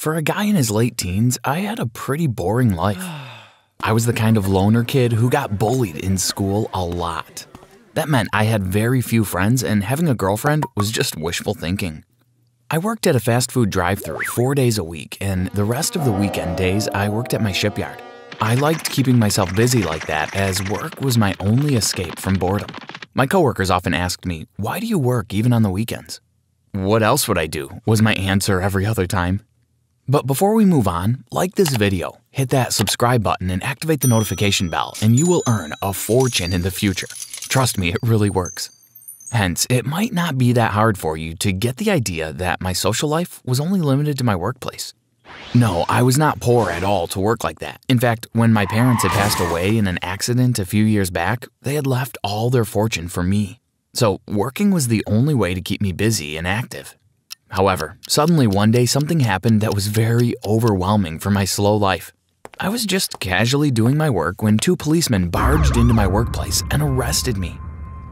For a guy in his late teens, I had a pretty boring life. I was the kind of loner kid who got bullied in school a lot. That meant I had very few friends, and having a girlfriend was just wishful thinking. I worked at a fast food drive-thru 4 days a week, and the rest of the weekend days I worked at my shipyard. I liked keeping myself busy like that, as work was my only escape from boredom. My coworkers often asked me, "Why do you work even on the weekends?" "What else would I do?" was my answer every other time. But before we move on, like this video, hit that subscribe button and activate the notification bell, and you will earn a fortune in the future. Trust me, it really works. Hence, it might not be that hard for you to get the idea that my social life was only limited to my workplace. No, I was not poor at all to work like that. In fact, when my parents had passed away in an accident a few years back, they had left all their fortune for me. So working was the only way to keep me busy and active. However, suddenly one day something happened that was very overwhelming for my slow life. I was just casually doing my work when 2 policemen barged into my workplace and arrested me.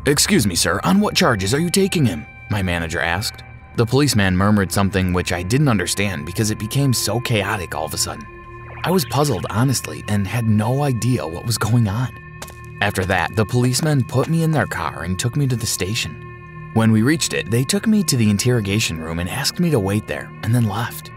"Excuse me, sir, on what charges are you taking him?" my manager asked. The policeman murmured something which I didn't understand because it became so chaotic all of a sudden. I was puzzled, honestly, and had no idea what was going on. After that, the policemen put me in their car and took me to the station. When we reached it, they took me to the interrogation room and asked me to wait there, and then left.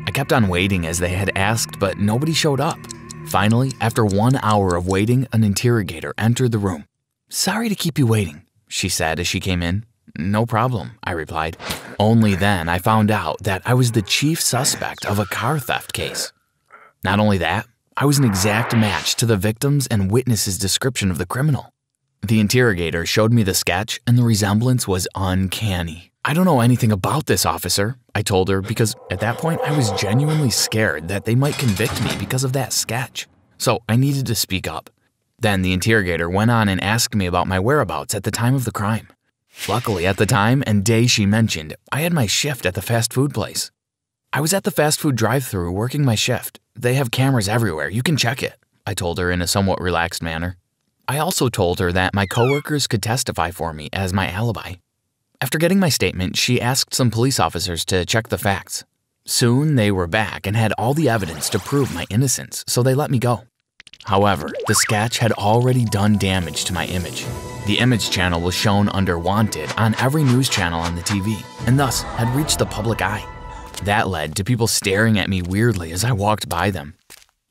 I kept on waiting as they had asked, but nobody showed up. Finally, after 1 hour of waiting, an interrogator entered the room. "Sorry to keep you waiting," she said as she came in. "No problem," I replied. Only then I found out that I was the chief suspect of a car theft case. Not only that, I was an exact match to the victim's and witness's description of the criminal. The interrogator showed me the sketch, and the resemblance was uncanny. "I don't know anything about this, officer," I told her, because at that point I was genuinely scared that they might convict me because of that sketch. So I needed to speak up. Then the interrogator went on and asked me about my whereabouts at the time of the crime. Luckily, at the time and day she mentioned, I had my shift at the fast food place. I was at the fast food drive-thru working my shift. "They have cameras everywhere, you can check it," I told her in a somewhat relaxed manner. I also told her that my coworkers could testify for me as my alibi. After getting my statement, she asked some police officers to check the facts. Soon they were back and had all the evidence to prove my innocence, so they let me go. However, the sketch had already done damage to my image. The image channel was shown under Wanted on every news channel on the TV, and thus had reached the public eye. That led to people staring at me weirdly as I walked by them.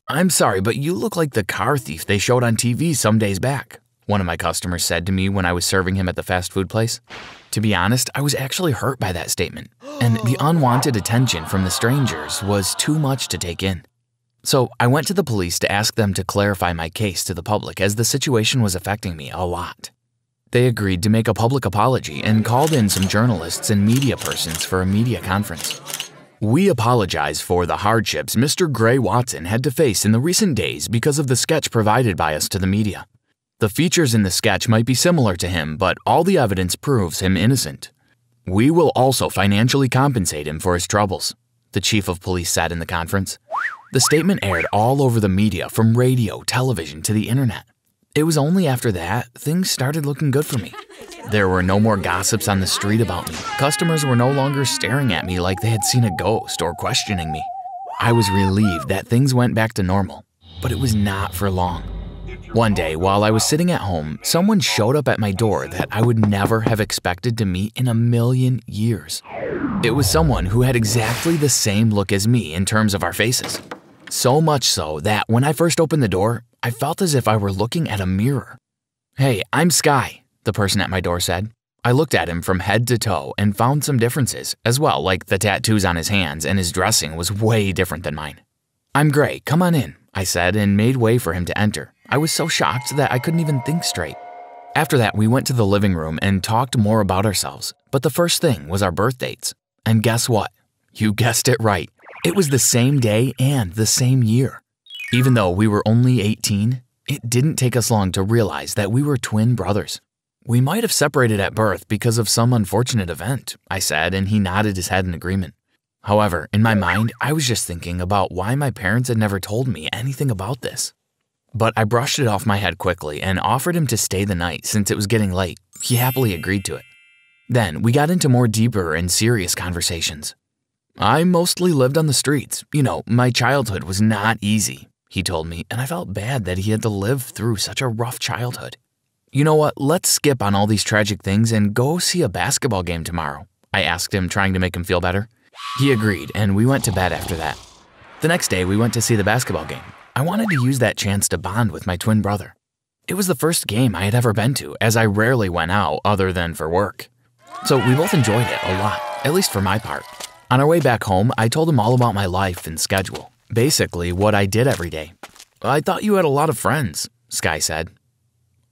"I'm sorry, but you look like the car thief they showed on TV some days back," one of my customers said to me when I was serving him at the fast food place. To be honest, I was actually hurt by that statement, and the unwanted attention from the strangers was too much to take in. So I went to the police to ask them to clarify my case to the public, as the situation was affecting me a lot. They agreed to make a public apology and called in some journalists and media persons for a media conference. "We apologize for the hardships Mr. Gray Watson had to face in the recent days because of the sketch provided by us to the media. The features in the sketch might be similar to him, but all the evidence proves him innocent. We will also financially compensate him for his troubles," the chief of police said in the conference. The statement aired all over the media, from radio, television, to the internet. It was only after that things started looking good for me. There were no more gossips on the street about me. Customers were no longer staring at me like they had seen a ghost or questioning me. I was relieved that things went back to normal, but it was not for long. One day, while I was sitting at home, someone showed up at my door that I would never have expected to meet in a million years. It was someone who had exactly the same look as me in terms of our faces. So much so that when I first opened the door, I felt as if I were looking at a mirror. "Hey, I'm Sky," the person at my door said. I looked at him from head to toe and found some differences as well, like the tattoos on his hands, and his dressing was way different than mine. "I'm Gray, come on in," I said, and made way for him to enter. I was so shocked that I couldn't even think straight. After that, we went to the living room and talked more about ourselves, but the first thing was our birth dates. And guess what? You guessed it right. It was the same day and the same year. Even though we were only 18, it didn't take us long to realize that we were twin brothers. "We might have separated at birth because of some unfortunate event," I said, and he nodded his head in agreement. However, in my mind, I was just thinking about why my parents had never told me anything about this. But I brushed it off my head quickly and offered him to stay the night since it was getting late. He happily agreed to it. Then we got into more deeper and serious conversations. I mostly lived on the streets. You know, my childhood was not easy, he told me, and I felt bad that he had to live through such a rough childhood. You know what, let's skip on all these tragic things and go see a basketball game tomorrow, I asked him, trying to make him feel better. He agreed, and we went to bed after that. The next day, we went to see the basketball game. I wanted to use that chance to bond with my twin brother. It was the first game I had ever been to, as I rarely went out other than for work. So we both enjoyed it a lot, at least for my part. On our way back home, I told him all about my life and schedule, basically what I did every day. I thought you had a lot of friends, Sky said.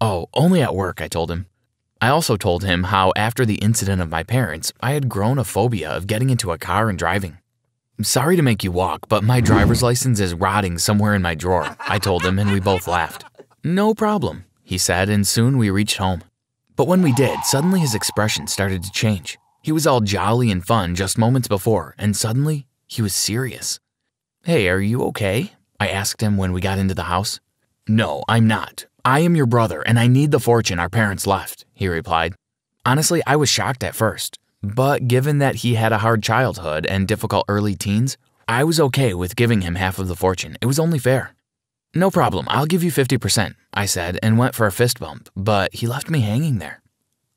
Oh, only at work, I told him. I also told him how after the incident of my parents, I had grown a phobia of getting into a car and driving. Sorry to make you walk, but my driver's license is rotting somewhere in my drawer, I told him, and we both laughed. No problem, he said, and soon we reached home. But when we did, suddenly his expression started to change. He was all jolly and fun just moments before, and suddenly, he was serious. Hey, are you okay? I asked him when we got into the house. No, I'm not. I am your brother, and I need the fortune our parents left, he replied. Honestly, I was shocked at first, but given that he had a hard childhood and difficult early teens, I was okay with giving him half of the fortune. It was only fair. No problem, I'll give you 50%, I said, and went for a fist bump, but he left me hanging there.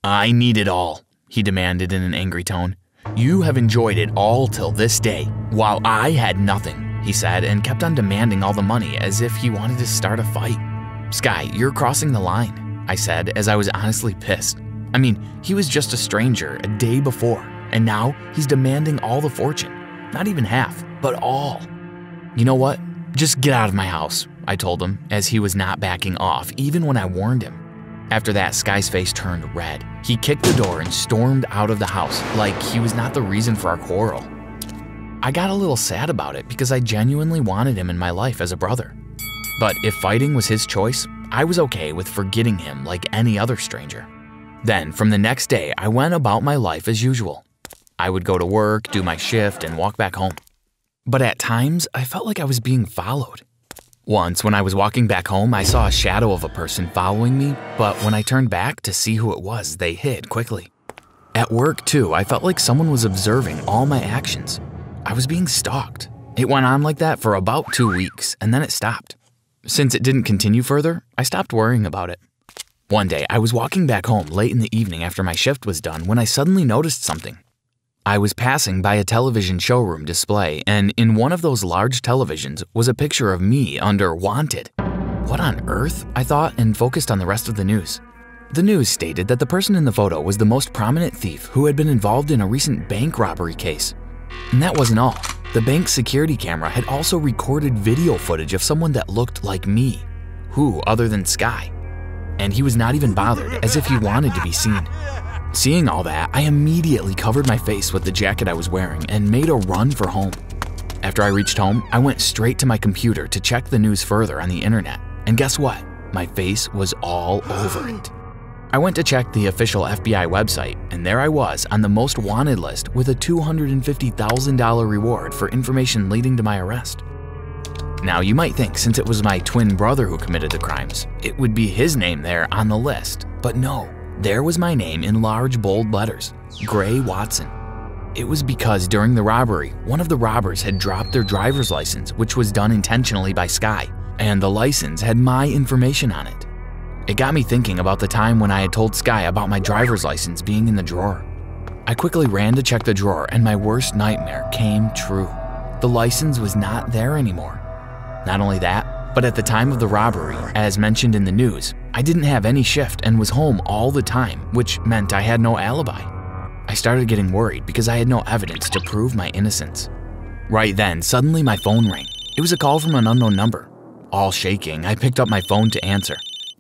I need it all, he demanded in an angry tone. You have enjoyed it all till this day, while I had nothing, he said, and kept on demanding all the money as if he wanted to start a fight. Sky, you're crossing the line, I said, as I was honestly pissed. I mean, he was just a stranger a day before, and now he's demanding all the fortune. Not even half, but all. You know what? Just get out of my house, I told him, as he was not backing off, even when I warned him. After that, Sky's face turned red. He kicked the door and stormed out of the house like he was not the reason for our quarrel. I got a little sad about it because I genuinely wanted him in my life as a brother. But if fighting was his choice, I was okay with forgetting him like any other stranger. Then, from the next day, I went about my life as usual. I would go to work, do my shift, and walk back home. But at times, I felt like I was being followed. Once, when I was walking back home, I saw a shadow of a person following me, but when I turned back to see who it was, they hid quickly. At work, too, I felt like someone was observing all my actions. I was being stalked. It went on like that for about 2 weeks, and then it stopped. Since it didn't continue further, I stopped worrying about it. One day, I was walking back home late in the evening after my shift was done when I suddenly noticed something. I was passing by a television showroom display, and in one of those large televisions was a picture of me under Wanted. What on earth? I thought, and focused on the rest of the news. The news stated that the person in the photo was the most prominent thief who had been involved in a recent bank robbery case. And that wasn't all. The bank's security camera had also recorded video footage of someone that looked like me. Who other than Sky? And he was not even bothered, as if he wanted to be seen. Seeing all that, I immediately covered my face with the jacket I was wearing and made a run for home. After I reached home, I went straight to my computer to check the news further on the internet. And guess what? My face was all over it. I went to check the official FBI website, and there I was on the most wanted list with a $250,000 reward for information leading to my arrest. Now, you might think since it was my twin brother who committed the crimes, it would be his name there on the list, but no. There was my name in large bold letters, Gray Watson. It was because during the robbery, one of the robbers had dropped their driver's license, which was done intentionally by Sky, and the license had my information on it. It got me thinking about the time when I had told Sky about my driver's license being in the drawer. I quickly ran to check the drawer, and my worst nightmare came true. The license was not there anymore. Not only that, but at the time of the robbery, as mentioned in the news, I didn't have any shift and was home all the time, which meant I had no alibi. I started getting worried because I had no evidence to prove my innocence. Right then, suddenly my phone rang. It was a call from an unknown number. All shaking, I picked up my phone to answer.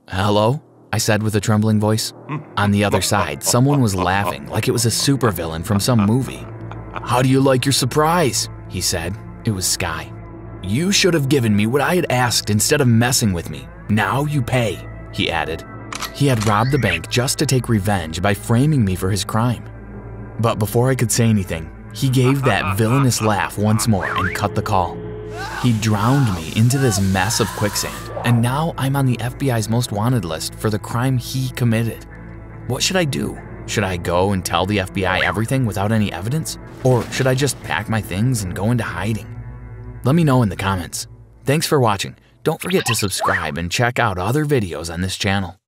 Hello? I said with a trembling voice. On the other side, someone was laughing like it was a supervillain from some movie. How do you like your surprise? He said. It was Sky. You should have given me what I had asked instead of messing with me. Now you pay, he added. He had robbed the bank just to take revenge by framing me for his crime. But before I could say anything, he gave that villainous laugh once more and cut the call. He drowned me into this mess of quicksand, and now I'm on the FBI's most wanted list for the crime he committed. What should I do? Should I go and tell the FBI everything without any evidence? Or should I just pack my things and go into hiding? Let me know in the comments. Thanks for watching. Don't forget to subscribe and check out other videos on this channel.